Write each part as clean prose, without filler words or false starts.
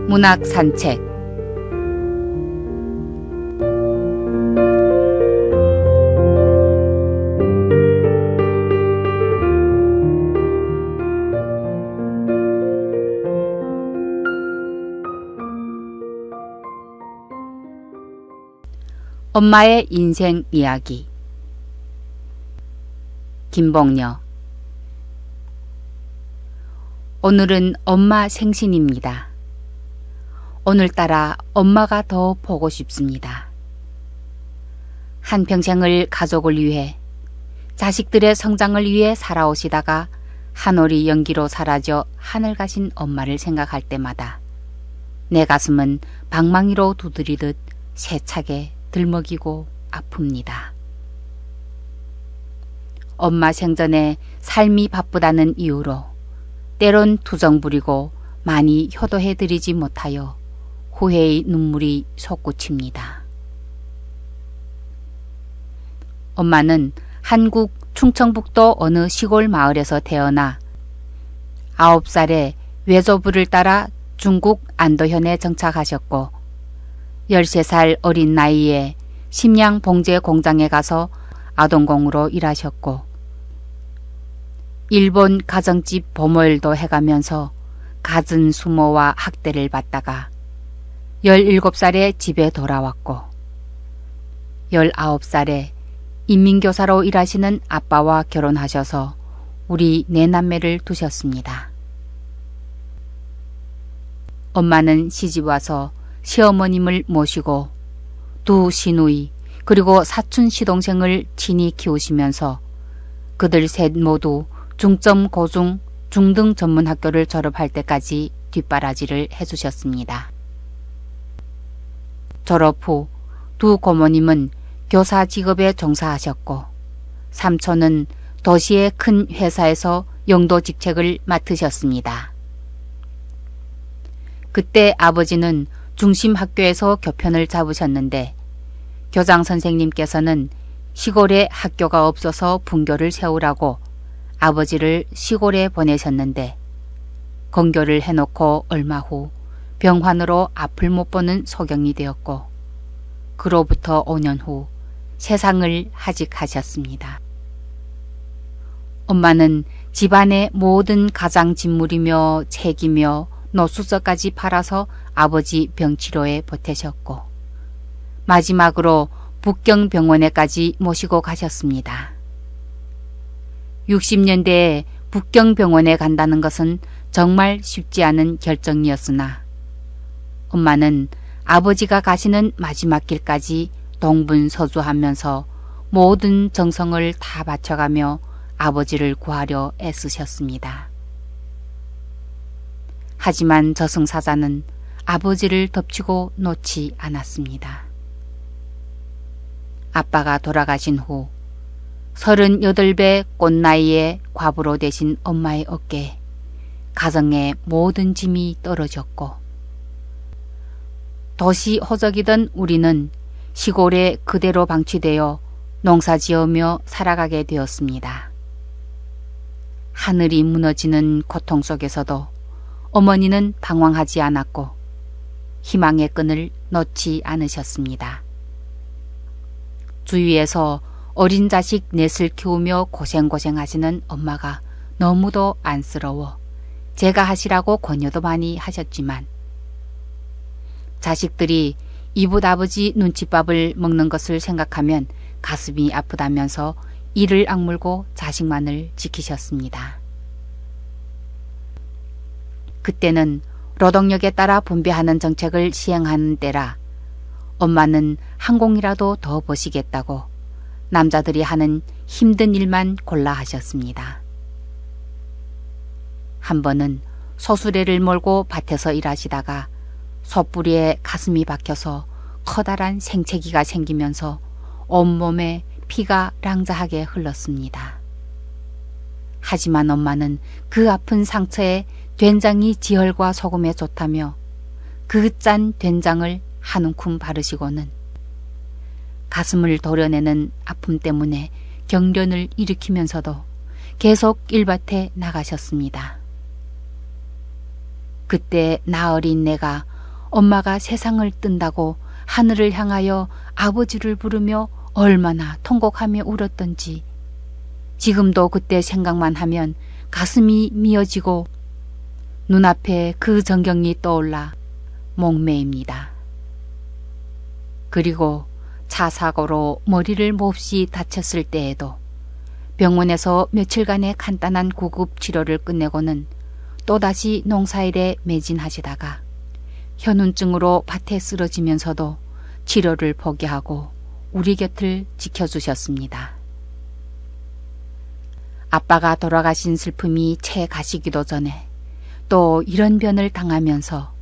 문학 산책. 엄마의 인생 이야기. 김봉녀. 오늘은 엄마 생신입니다. 오늘따라 엄마가 더 보고 싶습니다. 한평생을 가족을 위해, 자식들의 성장을 위해 살아오시다가 한올이 연기로 사라져 하늘 가신 엄마를 생각할 때마다 내 가슴은 방망이로 두드리듯 세차게 들먹이고 아픕니다. 엄마 생전에 삶이 바쁘다는 이유로 때론 투정 부리고 많이 효도해드리지 못하여 후회의 눈물이 솟구칩니다. 엄마는 한국 충청북도 어느 시골 마을에서 태어나 9살에 외조부를 따라 중국 안도현에 정착하셨고 13살 어린 나이에 심양 봉제 공장에 가서 아동공으로 일하셨고 일본 가정집 보모일도 해가면서 갖은 수모와 학대를 받다가 17살에 집에 돌아왔고 19살에 인민교사로 일하시는 아빠와 결혼하셔서 우리 4남매를 두셨습니다. 엄마는 시집와서 시어머님을 모시고 두 시누이 그리고 사촌 시동생을 친히 키우시면서 그들 셋 모두 중점 고중 중등 전문학교를 졸업할 때까지 뒷바라지를 해주셨습니다. 졸업 후 두 고모님은 교사 직업에 종사하셨고 삼촌은 도시의 큰 회사에서 영도 직책을 맡으셨습니다. 그때 아버지는 중심학교에서 교편을 잡으셨는데 교장 선생님께서는 시골에 학교가 없어서 분교를 세우라고 아버지를 시골에 보내셨는데 건교를 해놓고 얼마 후 병환으로 앞을 못 보는 소경이 되었고 그로부터 5년 후 세상을 하직하셨습니다. 엄마는 집안의 모든 가장 진물이며 책이며 노수저까지 팔아서 아버지 병치료에 보태셨고 마지막으로 북경병원에까지 모시고 가셨습니다. 60년대에 북경병원에 간다는 것은 정말 쉽지 않은 결정이었으나 엄마는 아버지가 가시는 마지막 길까지 동분서주하면서 모든 정성을 다 바쳐가며 아버지를 구하려 애쓰셨습니다. 하지만 저승사자는 아버지를 덮치고 놓지 않았습니다. 아빠가 돌아가신 후 38배 꽃나이에 과부로 되신 엄마의 어깨에 가정의 모든 짐이 떨어졌고 도시 호적이던 우리는 시골에 그대로 방치되어 농사지으며 살아가게 되었습니다. 하늘이 무너지는 고통 속에서도 어머니는 방황하지 않았고 희망의 끈을 놓지 않으셨습니다. 주위에서 어린 자식 넷을 키우며 고생하시는 엄마가 너무도 안쓰러워 제가 하시라고 권유도 많이 하셨지만 자식들이 이웃 아버지 눈칫밥을 먹는 것을 생각하면 가슴이 아프다면서 이를 악물고 자식만을 지키셨습니다. 그때는 노동력에 따라 분배하는 정책을 시행하는 때라 엄마는 한 공이라도 더 버시겠다고 남자들이 하는 힘든 일만 골라 하셨습니다. 한 번은 소수레를 몰고 밭에서 일하시다가 솥뿌리에 가슴이 박혀서 커다란 생채기가 생기면서 온몸에 피가 랑자하게 흘렀습니다. 하지만 엄마는 그 아픈 상처에 된장이 지혈과 소금에 좋다며 그 짠 된장을 한 움큼 바르시고는 가슴을 도려내는 아픔 때문에 경련을 일으키면서도 계속 일밭에 나가셨습니다. 그때 나어린 내가 엄마가 세상을 뜬다고 하늘을 향하여 아버지를 부르며 얼마나 통곡하며 울었던지 지금도 그때 생각만 하면 가슴이 미어지고 눈앞에 그 전경이 떠올라 목매입니다. 그리고 차 사고로 머리를 몹시 다쳤을 때에도 병원에서 며칠간의 간단한 구급 치료를 끝내고는 또다시 농사일에 매진하시다가 현운증으로 밭에 쓰러지면서도 치료를 포기하고 우리 곁을 지켜주셨습니다. 아빠가 돌아가신 슬픔이 채 가시기도 전에 또 이런 변을 당하면서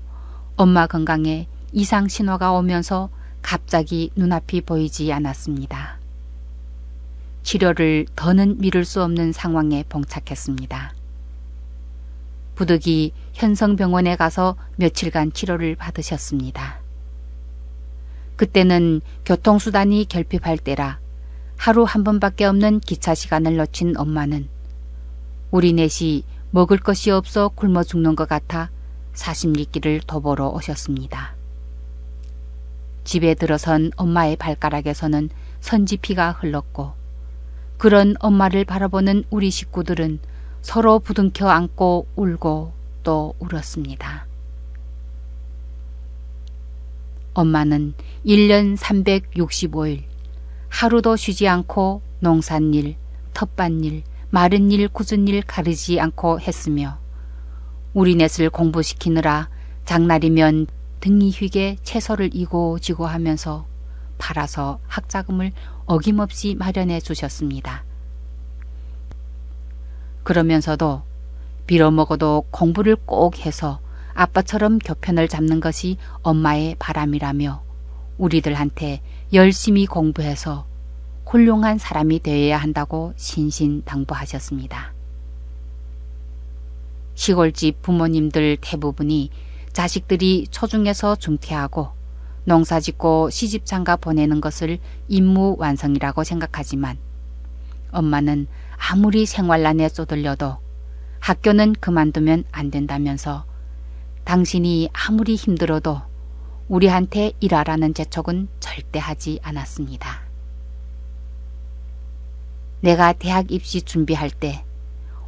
엄마 건강에 이상 신호가 오면서 갑자기 눈앞이 보이지 않았습니다. 치료를 더는 미룰 수 없는 상황에 봉착했습니다. 부득이 현성병원에 가서 며칠간 치료를 받으셨습니다. 그때는 교통수단이 결핍할 때라 하루 한 번밖에 없는 기차 시간을 놓친 엄마는 우리 넷이 먹을 것이 없어 굶어 죽는 것 같아 사십리길을 도보러 오셨습니다. 집에 들어선 엄마의 발가락에서는 선지피가 흘렀고 그런 엄마를 바라보는 우리 식구들은 서로 부둥켜 안고 울고 또 울었습니다. 엄마는 1년 365일 하루도 쉬지 않고 농산일, 텃밭일, 마른 일, 굳은 일 가리지 않고 했으며 우리 넷을 공부시키느라 장날이면 등이 휘게 채소를 이고 지고 하면서 팔아서 학자금을 어김없이 마련해 주셨습니다. 그러면서도 빌어먹어도 공부를 꼭 해서 아빠처럼 교편을 잡는 것이 엄마의 바람이라며 우리들한테 열심히 공부해서 훌륭한 사람이 되어야 한다고 신신당부하셨습니다. 시골집 부모님들 대부분이 자식들이 초중에서 중퇴하고 농사짓고 시집장가 보내는 것을 임무 완성이라고 생각하지만 엄마는 아무리 생활난에 쏟들려도 학교는 그만두면 안 된다면서 당신이 아무리 힘들어도 우리한테 일하라는 재촉은 절대 하지 않았습니다. 내가 대학 입시 준비할 때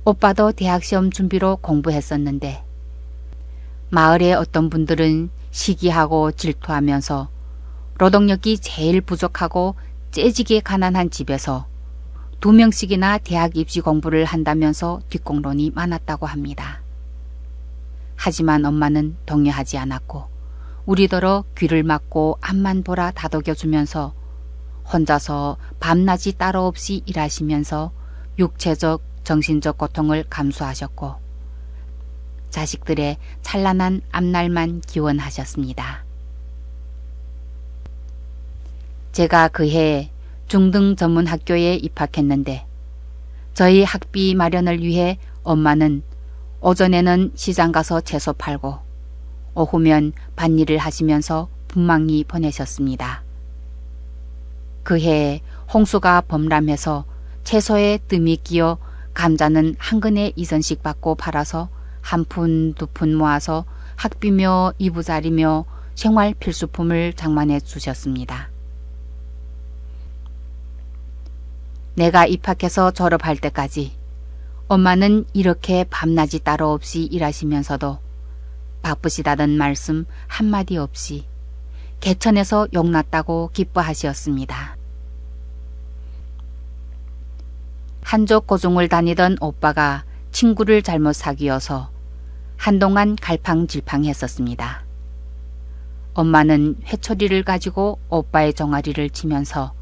오빠도 대학 시험 준비로 공부했었는데 마을의 어떤 분들은 시기하고 질투하면서 노동력이 제일 부족하고 째지게 가난한 집에서 2명씩이나 대학 입시 공부를 한다면서 뒷공론이 많았다고 합니다. 하지만 엄마는 동요하지 않았고 우리더러 귀를 막고 앞만 보라 다독여주면서 혼자서 밤낮이 따로 없이 일하시면서 육체적, 정신적 고통을 감수하셨고 자식들의 찬란한 앞날만 기원하셨습니다. 제가 그해 중등 전문 학교에 입학했는데 저희 학비 마련을 위해 엄마는 오전에는 시장 가서 채소 팔고 오후면 밭일을 하시면서 분망히 보내셨습니다. 그해 홍수가 범람해서 채소에 뜸이 끼어 감자는 한 근에 2선씩 받고 팔아서 한 푼, 2푼 모아서 학비며 이부자리며 생활 필수품을 장만해 주셨습니다. 내가 입학해서 졸업할 때까지 엄마는 이렇게 밤낮이 따로 없이 일하시면서도 바쁘시다던 말씀 한마디 없이 개천에서 용났다고 기뻐하시었습니다. 한족 고중을 다니던 오빠가 친구를 잘못 사귀어서 한동안 갈팡질팡했었습니다. 엄마는 회초리를 가지고 오빠의 종아리를 치면서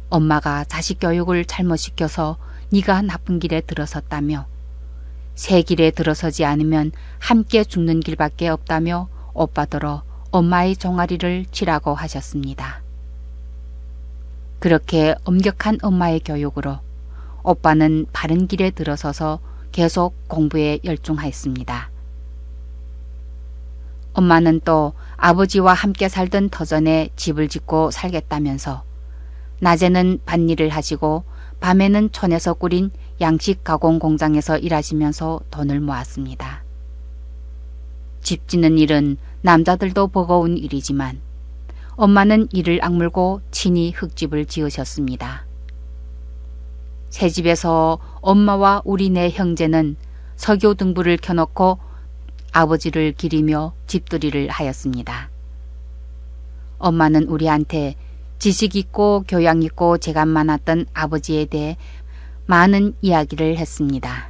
엄마가 자식 교육을 잘못 시켜서 네가 나쁜 길에 들어섰다며 새 길에 들어서지 않으면 함께 죽는 길밖에 없다며 오빠더러 엄마의 종아리를 치라고 하셨습니다. 그렇게 엄격한 엄마의 교육으로 오빠는 바른 길에 들어서서 계속 공부에 열중하였습니다. 엄마는 또 아버지와 함께 살던 터전에 집을 짓고 살겠다면서 낮에는 밭일을 하시고 밤에는 촌에서 꾸린 양식 가공 공장에서 일하시면서 돈을 모았습니다. 집 짓는 일은 남자들도 버거운 일이지만 엄마는 이를 악물고 친히 흙집을 지으셨습니다. 새 집에서 엄마와 우리 네 형제는 석유 등불을 켜놓고 아버지를 기리며 집들이를 하였습니다. 엄마는 우리한테 지식 있고 교양 있고 재간 많았던 아버지에 대해 많은 이야기를 했습니다.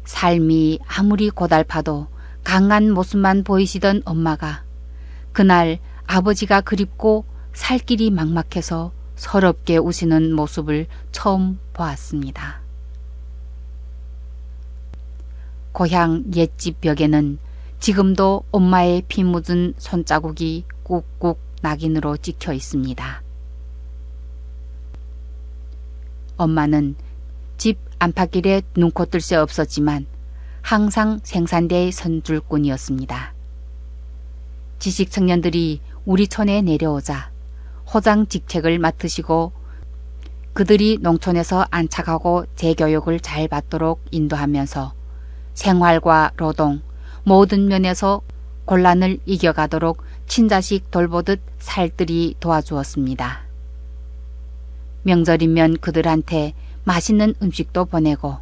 삶이 아무리 고달파도 강한 모습만 보이시던 엄마가 그날 아버지가 그립고 살 길이 막막해서 서럽게 우시는 모습을 처음 보았습니다. 고향 옛집 벽에는 지금도 엄마의 피 묻은 손자국이 꾹꾹 낙인으로 찍혀 있습니다. 엄마는 집 안팎길에 눈코 뜰 새 없었지만 항상 생산대의 선줄꾼이었습니다. 지식 청년들이 우리 촌에 내려오자 호장 직책을 맡으시고 그들이 농촌에서 안착하고 재교육을 잘 받도록 인도하면서 생활과 노동 모든 면에서 곤란을 이겨가도록 친자식 돌보듯 살뜰히 도와주었습니다. 명절이면 그들한테 맛있는 음식도 보내고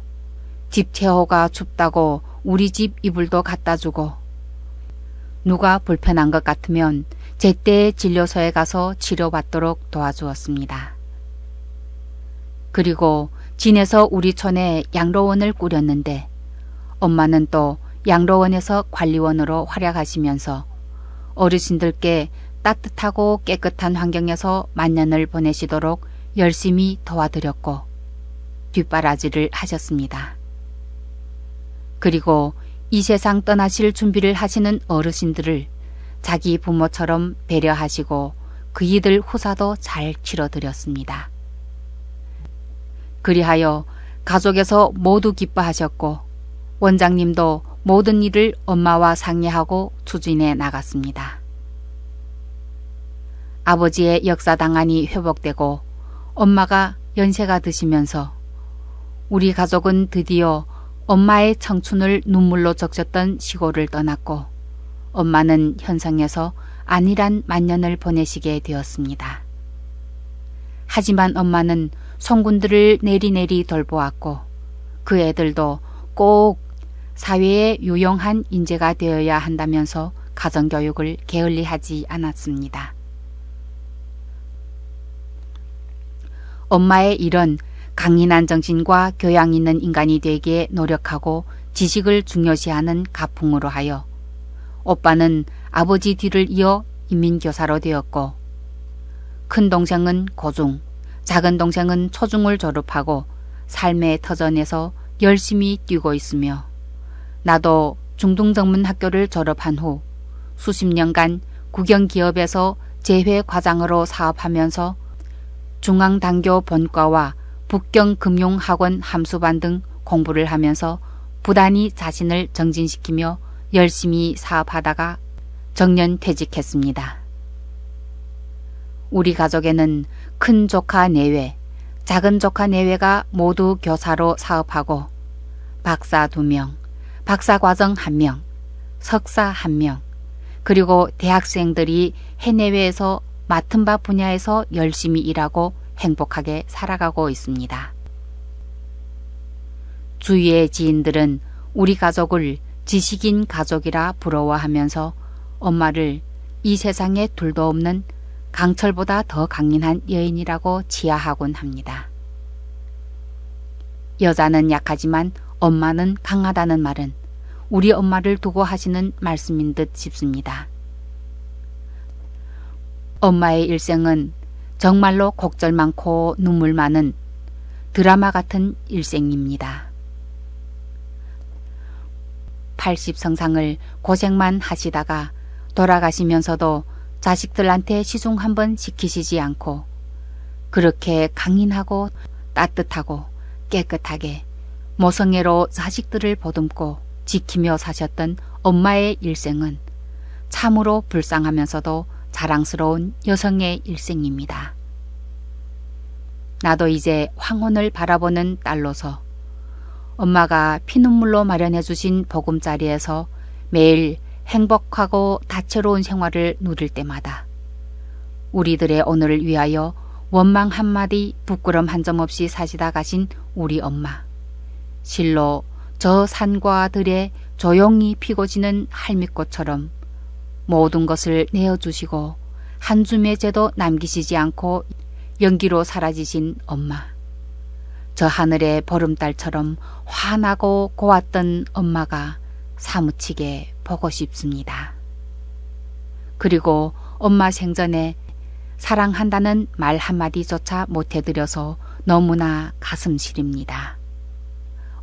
집 체호가 춥다고 우리 집 이불도 갖다 주고 누가 불편한 것 같으면 제때 진료소에 가서 치료받도록 도와주었습니다. 그리고 진에서 우리 촌에 양로원을 꾸렸는데 엄마는 또 양로원에서 관리원으로 활약하시면서 어르신들께 따뜻하고 깨끗한 환경에서 만년을 보내시도록 열심히 도와드렸고 뒷바라지를 하셨습니다. 그리고 이 세상 떠나실 준비를 하시는 어르신들을 자기 부모처럼 배려하시고 그이들 후사도 잘 치러드렸습니다. 그리하여 가족에서 모두 기뻐하셨고 원장님도 모든 일을 엄마와 상의하고 추진해 나갔습니다. 아버지의 역사당한이 회복되고 엄마가 연세가 드시면서 우리 가족은 드디어 엄마의 청춘을 눈물로 적셨던 시골을 떠났고 엄마는 현상에서 안일한 만년을 보내시게 되었습니다. 하지만 엄마는 송군들을 내리내리 돌보았고 그 애들도 꼭 사회에 유용한 인재가 되어야 한다면서 가정교육을 게을리하지 않았습니다. 엄마의 이런 강인한 정신과 교양 있는 인간이 되기에 노력하고 지식을 중요시하는 가풍으로 하여 오빠는 아버지 뒤를 이어 인민교사로 되었고 큰 동생은 고중, 작은 동생은 초중을 졸업하고 삶의 터전에서 열심히 뛰고 있으며 나도 중등전문학교를 졸업한 후 수십 년간 국영기업에서 재회과장으로 사업하면서 중앙당교 본과와 북경금융학원 함수반 등 공부를 하면서 부단히 자신을 정진시키며 열심히 사업하다가 정년 퇴직했습니다. 우리 가족에는 큰 조카 내외, 작은 조카 내외가 모두 교사로 사업하고 박사 2명, 박사과정 1명, 석사 1명, 그리고 대학생들이 해내외에서 맡은 바 분야에서 열심히 일하고 행복하게 살아가고 있습니다. 주위의 지인들은 우리 가족을 지식인 가족이라 부러워하면서 엄마를 이 세상에 둘도 없는 강철보다 더 강인한 여인이라고 치하하곤 합니다. 여자는 약하지만 엄마는 강하다는 말은 우리 엄마를 두고 하시는 말씀인 듯 싶습니다. 엄마의 일생은 정말로 곡절 많고 눈물 많은 드라마 같은 일생입니다. 80성상을 고생만 하시다가 돌아가시면서도 자식들한테 시중 한번 시키시지 않고 그렇게 강인하고 따뜻하고 깨끗하게 모성애로 자식들을 보듬고 지키며 사셨던 엄마의 일생은 참으로 불쌍하면서도 자랑스러운 여성의 일생입니다. 나도 이제 황혼을 바라보는 딸로서 엄마가 피눈물로 마련해 주신 보금자리에서 매일 행복하고 다채로운 생활을 누릴 때마다 우리들의 오늘을 위하여 원망 한마디 부끄럼 한 점 없이 사시다 가신 우리 엄마. 실로 저 산과 들에 조용히 피고 지는 할미꽃처럼 모든 것을 내어주시고 한 줌의 죄도 남기시지 않고 연기로 사라지신 엄마. 저 하늘의 보름달처럼 환하고 고왔던 엄마가 사무치게 보고 싶습니다. 그리고 엄마 생전에 사랑한다는 말 한마디조차 못해드려서 너무나 가슴 시립니다.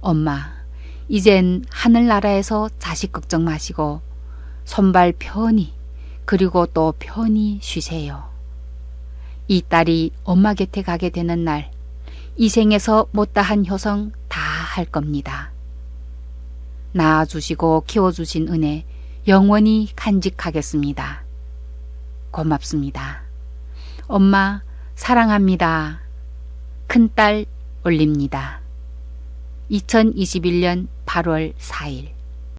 엄마, 이젠 하늘나라에서 자식 걱정 마시고 손발 편히 그리고 또 편히 쉬세요. 이 딸이 엄마 곁에 가게 되는 날 이 생에서 못다한 효성 다 할 겁니다. 낳아주시고 키워주신 은혜 영원히 간직하겠습니다. 고맙습니다. 엄마 사랑합니다. 큰딸 올립니다. 2021년 8월 4일